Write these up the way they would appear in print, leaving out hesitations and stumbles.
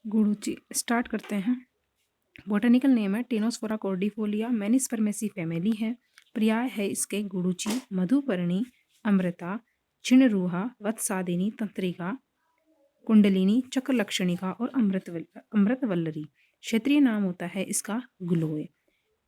गुड़ूची start करते हैं। Botanical name है टेनोस्फोरा कॉर्डिफोलिया, मैनिस्पर्मेसी फैमिली है। पर्याय है इसके गुड़ूची, मधुपर्णी, अमृता, छिणरूहा, वत्सादिनी, तंत्रिका, कुंडलिनी, चक्रलक्षणिका और अमृतवल्लरी। क्षेत्रीय नाम होता है इसका ग्लोए।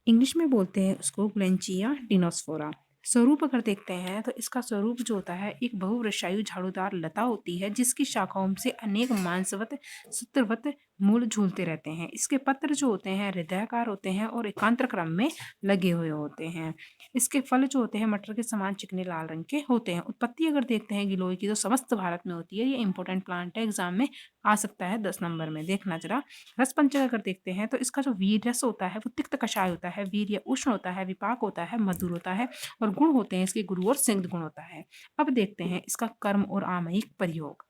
इंग्लिश में बोलते हैं उसको ग्लेंचिया टिनोस्फोरा। स्वरूप अगर देखते हैं तो इसका स्वरूप जो होता है एक बहुवृक्षायु झाड़ूदार लता होती है जिसकी शाखाओं से अनेक मांसवत सूत्रवत मूल झूलते रहते हैं। इसके पत्र जो होते हैं हृदयाकार होते हैं और एकांतर क्रम में लगे हुए होते हैं। इसके फल जो होते हैं मटर के समान चिकने लाल रंग के होते हैं। उत्पत्ति अगर देखते हैं गिलोय की तो समस्त भारत में होती है। ये इंपॉर्टेंट प्लांट है, एग्जाम में आ सकता है 10 नंबर में, देखना जरा। रस पंचक अगर देखते हैं तो इसका जो वीर रस होता है वो तिक्त कषाय होता है, वीर्य उष्ण होता है, विपाक होता है, मधुर होता है और गुण होते हैं इसके गुरु और सिंध गुण होता है। अब देखते हैं इसका कर्म और आमयिक प्रयोग।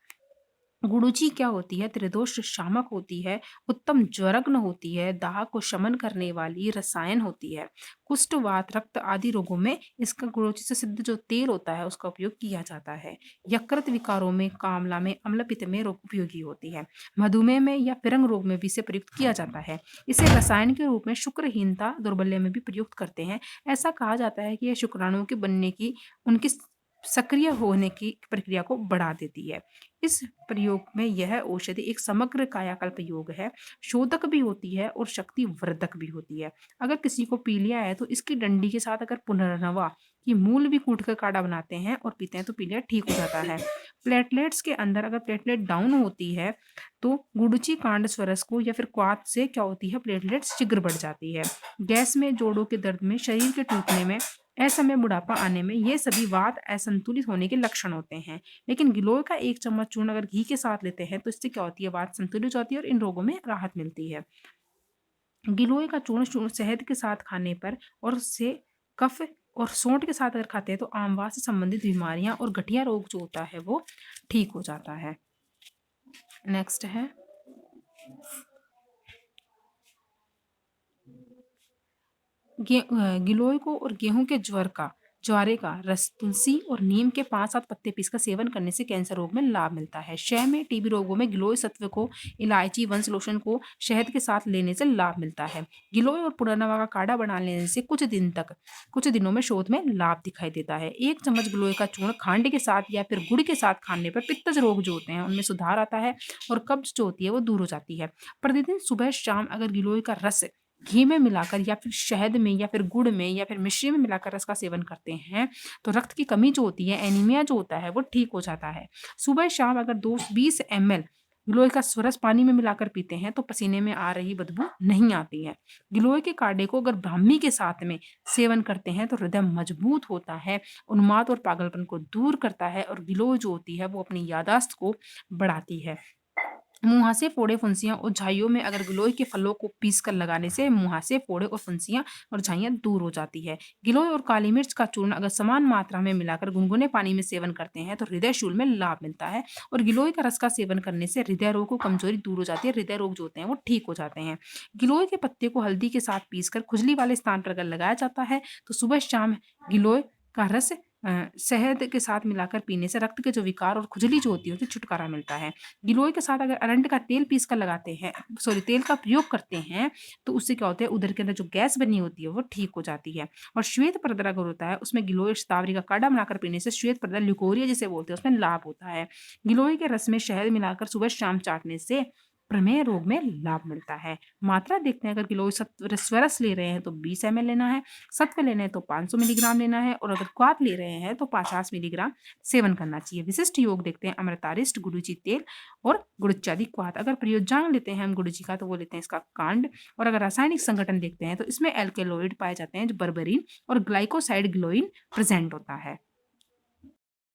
गुड़ूची क्या होती है? त्रिदोष शामक होती है, उत्तम ज्वरग्न होती है, दाह को शमन करने वाली रसायन होती है। कुष्ठ, वात, रक्त आदि रोगों में इसका गुड़ूची से सिद्ध जो तेल होता है उसका उपयोग किया जाता है। यकृत विकारों में, कामला में, अम्लपित्त में रोग उपयोगी होती है। मधुमेह में या फिरंग रोग में भी इसे प्रयुक्त किया जाता है। इसे रसायन के रूप में शुक्रहीनता, दौर्बल्य में भी प्रयुक्त करते हैं। ऐसा कहा जाता है कि यह शुक्राणुओं के बनने की, उनकी सक्रिय होने की प्रक्रिया को बढ़ा देती है। इस प्रयोग में यह औषधि एक समग्र कायाकल्प योग है, शोधक भी होती है और शक्ति वर्धक भी होती है। अगर किसी को पीलिया है तो इसकी डंडी के साथ अगर पुनर्नवा की मूल भी कूट कर काढ़ा बनाते हैं और पीते हैं तो पीलिया ठीक हो जाता है। प्लेटलेट्स के अंदर अगर प्लेटलेट डाउन होती है तो गुड़ची कांड स्वरस को या फिर क्वाथ से क्या होती है, प्लेटलेट्स शीघ्र बढ़ जाती है। गैस में, जोड़ों के दर्द में, शरीर के टूटने में, असमय बुढ़ापा आने में, ये सभी वात असंतुलित होने के लक्षण होते हैं। लेकिन गिलोय का 1 चम्मच चूर्ण अगर घी के साथ लेते हैं तो इससे क्या होती है, वात संतुलित होती है और इन रोगों में राहत मिलती है। गिलोय का चूर्ण शहद के साथ खाने पर और उससे कफ और सोंठ के साथ अगर खाते हैं तो आमवास से संबंधित बीमारियां और गठिया रोग जो होता है वो ठीक हो जाता है। नेक्स्ट है गिलोय को और गेहूं के ज्वारे का रस तुलसी और नीम के 5-7 पत्ते पीसकर सेवन करने से कैंसर रोग में लाभ मिलता है। क्षय में, टीबी रोगों में गिलोय सत्व को, इलायची, वंश लोशन को शहद के साथ लेने से लाभ मिलता है। गिलोय और पुनर्नवा का काढ़ा बना लेने से कुछ दिनों में शोध में लाभ दिखाई देता है। 1 चम्मच गिलोय का चूर्ण खांड के साथ या फिर गुड़ के साथ खाने पर पित्तज रोग जो होते हैं उनमें सुधार आता है और कब्ज जो होती है वो दूर हो जाती है। प्रतिदिन सुबह शाम अगर गिलोय का रस घी में मिलाकर या फिर शहद में या फिर गुड़ में या फिर मिश्री में मिलाकर रस का सेवन करते हैं तो रक्त की कमी जो होती है, एनीमिया जो होता है वो ठीक हो जाता है। सुबह शाम अगर 20 ml गिलोय का रस पानी में मिलाकर पीते हैं तो पसीने में आ रही बदबू नहीं आती है। गिलोय के काढ़े को अगर ब्राह्मी के साथ में सेवन करते हैं तो हृदय मजबूत होता है, उन्माद और पागलपन को दूर करता है और गिलोय जो होती है वो अपनी यादाश्त को बढ़ाती है। मुहासे, फोड़े, फुंसियां और झाइयों में अगर गिलोय के फलों को पीस कर लगाने से मुहासे, फोड़े और फुंसियां और झाइयां दूर हो जाती है। गिलोय और काली मिर्च का चूर्ण अगर समान मात्रा में मिलाकर गुनगुने पानी में सेवन करते हैं तो हृदय शूल में लाभ मिलता है और गिलोय का रस का सेवन करने से हृदय रोग को कमजोरी दूर हो जाती है, हृदय रोग जो होते हैं वो ठीक हो जाते हैं। गिलोय के पत्ते को हल्दी के साथ पीसकर खुजली वाले स्थान पर अगर लगाया जाता है तो सुबह शाम गिलोय का रस शहद के साथ मिलाकर पीने से रक्त के जो विकार और खुजली जो होती है उससे छुटकारा मिलता है। गिलोय के साथ अगर अरंड का तेल पीस कर लगाते हैं, तेल का प्रयोग करते हैं तो उससे क्या होता है, उदर के अंदर जो गैस बनी होती है वो ठीक हो जाती है। और श्वेत प्रदर अगर होता है उसमें गिलोय शतावरी का काढ़ा बनाकर पीने से श्वेत प्रदर, ल्यूकोरिया जिसे बोलते हैं, उसमें लाभ होता है। गिलोय के रस में शहद मिलाकर सुबह शाम चाटने से प्रमेह रोग में लाभ मिलता है। मात्रा देखते हैं, अगर गिलोय स्वरस ले रहे हैं तो 20 ml लेना है, सत्व लेना है तो 500 मिलीग्राम लेना है और अगर क्वाथ ले रहे हैं तो 50 मिलीग्राम सेवन करना चाहिए। विशिष्ट योग देखते हैं, अमृतारिष्ट, गुड़ूची तेल और गुड़चादि क्वाथ। अगर प्रयोज्यांग लेते हैं हम गुड़ूची का तो वो लेते हैं इसका कांड। और अगर रासायनिक संगठन देखते हैं तो इसमें एल्केलॉइड पाए जाते हैं जो बर्बरीन और ग्लाइकोसाइड गिलोइन प्रेजेंट होता है।